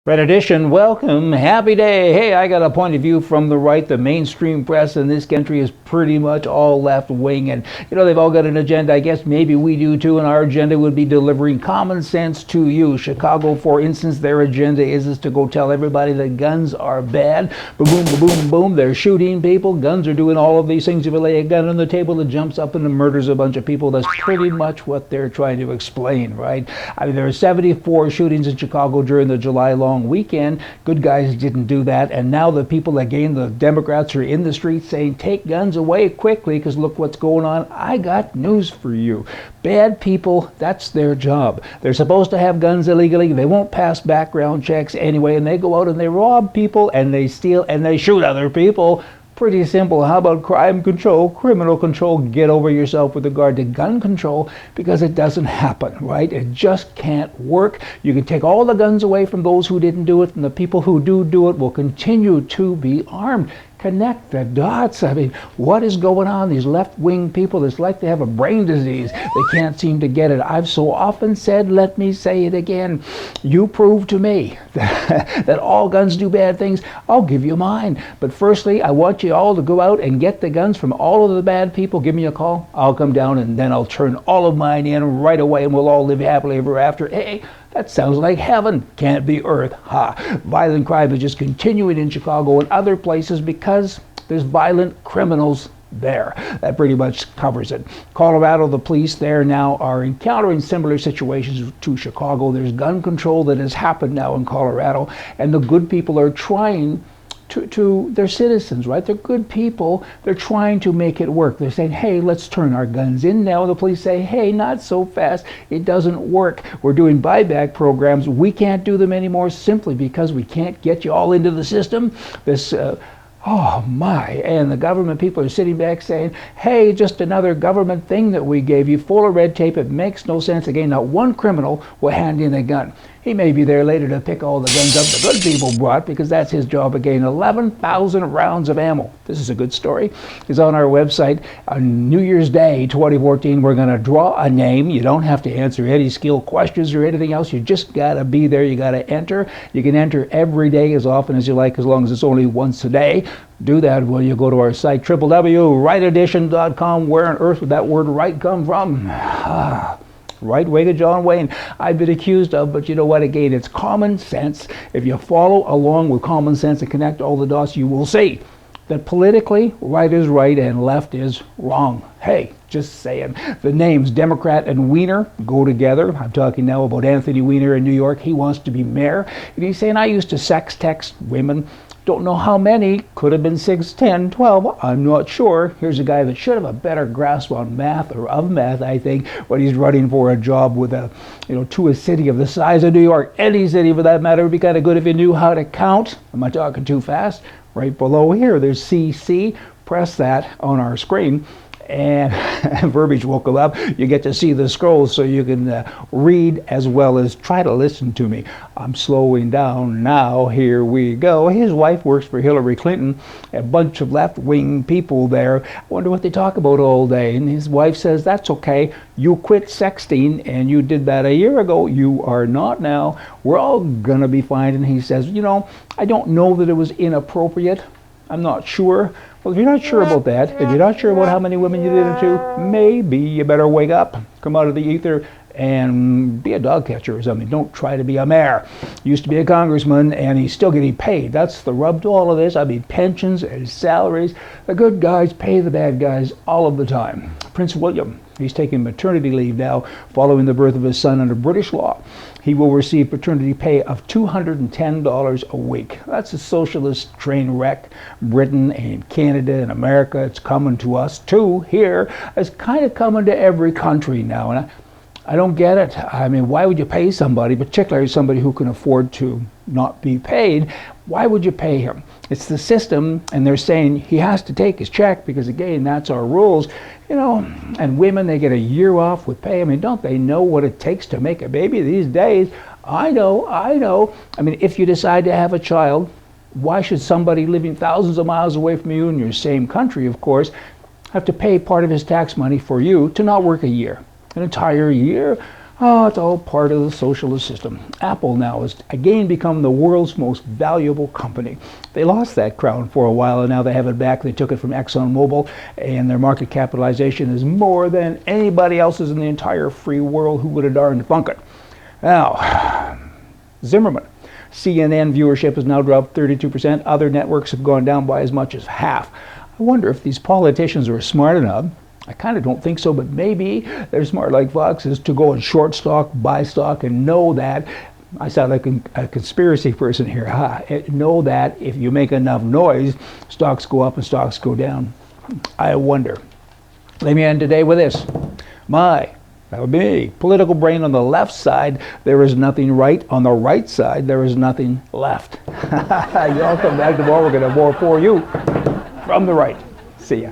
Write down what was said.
Red Edition, welcome, happy day. Hey, I got a point of view from the right. The mainstream press in this country is pretty much all left wing, and they've all got an agenda. I guess maybe we do too, and our agenda would be delivering common sense to you. Chicago, for instance, their agenda is to go tell everybody that guns are bad. Boom, boom, boom, boom, they're shooting people. Guns are doing all of these things. If you lay a gun on the table, it jumps up and it murders a bunch of people. That's pretty much what they're trying to explain, right? I mean, there are 74 shootings in Chicago during the July long weekend. Good guys didn't do that, and now the people that gain the Democrats are in the streets saying take guns away quickly because look what's going on. I got news for you. Bad people, that's their job. They're supposed to have guns illegally. They won't pass background checks anyway, and they go out and they rob people and they steal and they shoot other people. Pretty simple. How about crime control, criminal control? Get over yourself with regard to gun control, because it doesn't happen, right? It just can't work. You can take all the guns away from those who didn't do it, and the people who do it will continue to be armed. Connect the dots. I mean, what is going on? These left-wing people, it's like they have a brain disease. They can't seem to get it. I've so often said, let me say it again. You prove to me that all guns do bad things. I'll give you mine. But firstly, I want you all to go out and get the guns from all of the bad people. Give me a call. I'll come down and then I'll turn all of mine in right away, and we'll all live happily ever after. Hey, that sounds like heaven. Can't be earth. Ha! Violent crime is just continuing in Chicago and other places because there's violent criminals there. That pretty much covers it. Colorado, the police there now are encountering similar situations to Chicago. There's gun control that has happened now in Colorado, and the good people are trying to their citizens, right? They're good people. They're trying to make it work. They're saying, hey, let's turn our guns in now. The police say, hey, not so fast. It doesn't work. We're doing buyback programs. We can't do them anymore simply because we can't get you all into the system. Oh my, and the government people are sitting back saying, hey, just another government thing that we gave you, full of red tape. It makes no sense. Again, not one criminal will hand in a gun. He may be there later to pick all the guns up the good people brought, because that's his job again. 11,000 rounds of ammo. This is a good story. It's on our website. On New Year's Day 2014, we're going to draw a name. You don't have to answer any skill questions or anything else. You just got to be there. You got to enter. You can enter every day as often as you like, as long as it's only once a day. Do that when you go to our site, www.rightedition.com. Where on earth would that word right come from? Right way to John Wayne. I've been accused of, but you know what? Again, it's common sense. If you follow along with common sense and connect all the dots, you will see that politically, right is right and left is wrong. Hey, just saying. The names Democrat and Wiener go together. I'm talking now about Anthony Weiner in New York. He wants to be mayor. And he's saying, I used to sex text women. Don't know how many. Could have been 6, 10, 12. I'm not sure. Here's a guy that should have a better grasp on math, or of math, I think, when he's running for a job with to a city of the size of New York. Any city for that matter would be kind of good if you knew how to count. Am I talking too fast? Right below here, there's CC. Press that on our screen, and verbiage will come up. You get to see the scrolls so you can read as well as try to listen to me. I'm slowing down now. Here we go. His wife works for Hillary Clinton. A bunch of left-wing people there. I wonder what they talk about all day. And his wife says, that's okay. You quit sexting, and you did that a year ago. You are not now. We're all going to be fine. And he says, I don't know that it was inappropriate. I'm not sure. Well, if you're not sure about that, if you're not sure about how many women you did it to, maybe you better wake up, come out of the ether, and be a dog catcher or something. Don't try to be a mayor. Used to be a congressman, and he's still getting paid. That's the rub to all of this. I mean, pensions and salaries. The good guys pay the bad guys all of the time. Prince William, he's taking maternity leave now following the birth of his son under British law. He will receive paternity pay of $210 a week. That's a socialist train wreck. Britain and Canada and America, it's coming to us too here. It's kind of coming to every country now. And I don't get it. I mean, why would you pay somebody, particularly somebody who can afford to not be paid? Why would you pay him? It's the system, and they're saying he has to take his check because, again, that's our rules. And women, they get a year off with pay. I mean, don't they know what it takes to make a baby these days? I know. I mean, if you decide to have a child, why should somebody living thousands of miles away from you in your same country, of course, have to pay part of his tax money for you to not work a year? An entire year? Oh, it's all part of the socialist system. Apple now has again become the world's most valuable company. They lost that crown for a while, and now they have it back. They took it from ExxonMobil, and their market capitalization is more than anybody else's in the entire free world. Who would have darned thunk it? Now, Zimmerman. CNN viewership has now dropped 32%. Other networks have gone down by as much as half. I wonder if these politicians are smart enough. I kind of don't think so, but maybe they're smart like Fox is to go and short stock, buy stock, and know that, I sound like a conspiracy person here, know that if you make enough noise, stocks go up and stocks go down. I wonder. Let me end today with this. That would be me. Political brain on the left side, there is nothing right. On the right side, there is nothing left. Y'all come back tomorrow, we're going to have more for you from the right. See ya.